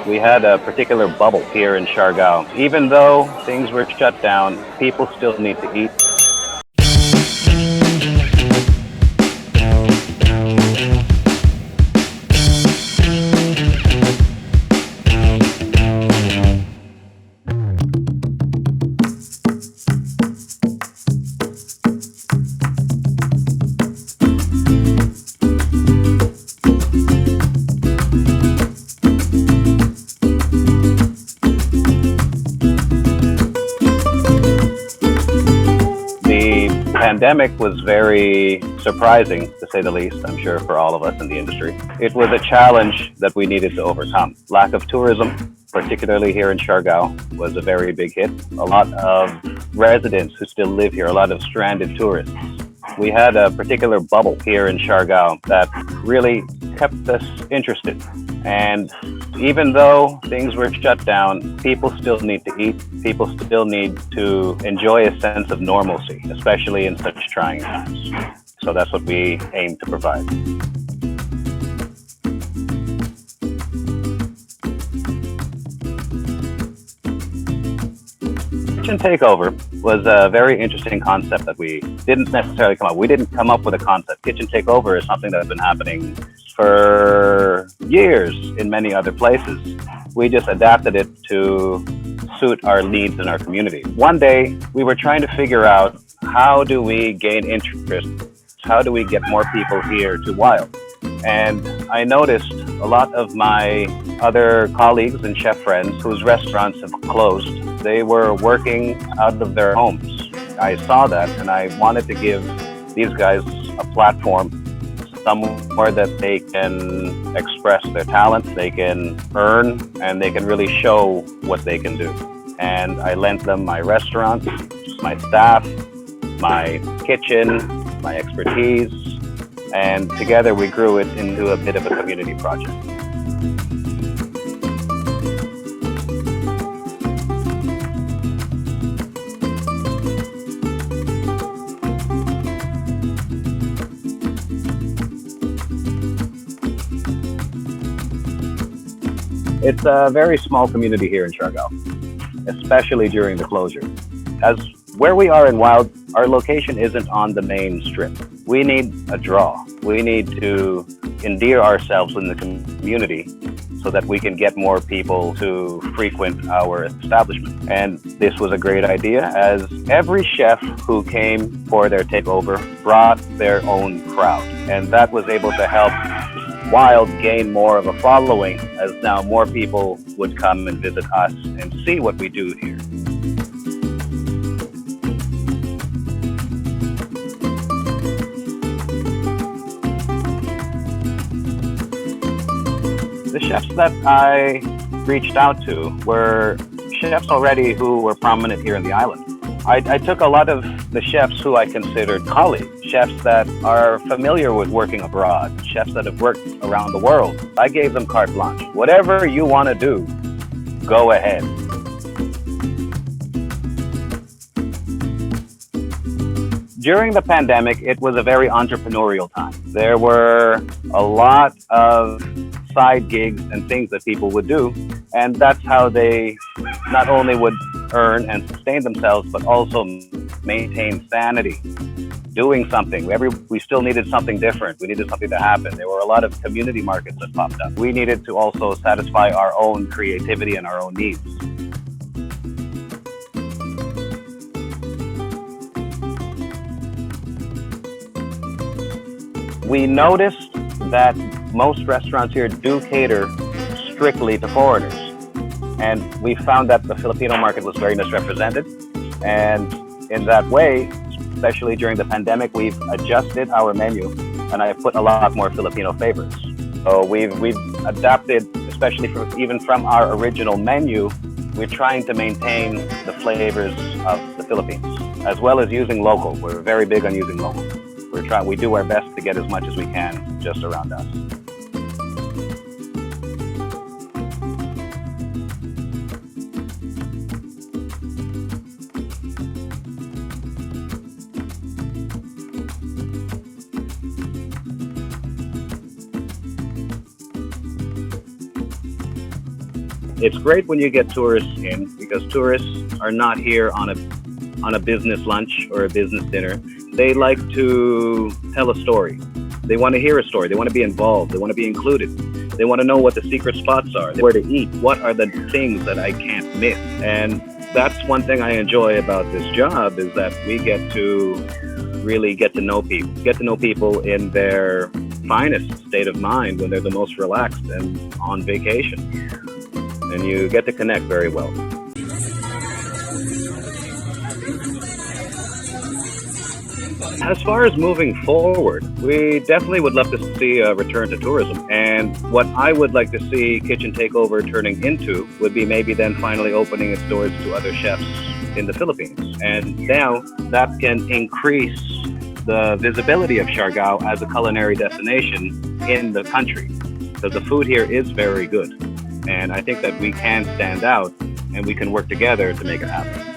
We had a particular bubble here in Siargao. Even though things were shut down, people still need to eat. The pandemic was very surprising, to say the least, I'm sure, for all of us in the industry. It was a challenge that we needed to overcome. Lack of tourism, particularly here in Siargao, was a very big hit. A lot of residents who still live here, a lot of stranded tourists. We had a particular bubble here in Siargao that really kept us interested. And even though things were shut down, people still need to eat. People still need to enjoy a sense of normalcy, especially in such trying times. So that's what we aim to provide. Kitchen Takeover was a very interesting concept that we didn't necessarily come up. We didn't come up with a concept. Kitchen Takeover is something that's been happening for years in many other places. We just adapted it to suit our needs in our community. One day, we were trying to figure out, how do we gain interest? How do we get more people here to Wild? And I noticed a lot of my other colleagues and chef friends whose restaurants have closed, they were working out of their homes. I saw that and I wanted to give these guys a platform, somewhere that they can express their talents, they can earn, and they can really show what they can do. And I lent them my restaurant, my staff, my kitchen, my expertise, and together we grew it into a bit of a community project. It's a very small community here in Siargao, especially during the closure. As where we are in Wild, our location isn't on the main strip. We need a draw. We need to endear ourselves in the community so that we can get more people to frequent our establishment. And this was a great idea, as every chef who came for their takeover brought their own crowd. And that was able to help Wild gain more of a following, as now more people would come and visit us and see what we do here. The chefs that I reached out to were chefs already who were prominent here in the island. I took a lot of the chefs who I considered colleagues, chefs that are familiar with working abroad, chefs that have worked around the world. I gave them carte blanche. Whatever you want to do, go ahead. During the pandemic, it was a very entrepreneurial time. There were a lot of side gigs and things that people would do, and that's how they not only would earn and sustain themselves, but also maintain sanity, doing something. We still needed something different. We needed something to happen. There were a lot of community markets that popped up. We needed to also satisfy our own creativity and our own needs. We noticed that most restaurants here do cater strictly to foreigners. And we found that the Filipino market was very misrepresented. And in that way, especially during the pandemic, we've adjusted our menu and I've put a lot more Filipino favorites. So we've adapted, especially even from our original menu, we're trying to maintain the flavors of the Philippines, as well as using local. We're very big on using local. We do our best to get as much as we can just around us. It's great when you get tourists in, because tourists are not here on a business lunch or a business dinner. They like to tell a story. They want to hear a story. They want to be involved. They want to be included. They want to know what the secret spots are, where to eat, what are the things that I can't miss. And that's one thing I enjoy about this job, is that we get to really get to know people in their finest state of mind, when they're the most relaxed and on vacation. And you get to connect very well. As far as moving forward, we definitely would love to see a return to tourism. And what I would like to see Kitchen Takeover turning into would be maybe then finally opening its doors to other chefs in the Philippines. And now that can increase the visibility of Siargao as a culinary destination in the country, because the food here is very good. And I think that we can stand out, and we can work together to make it happen.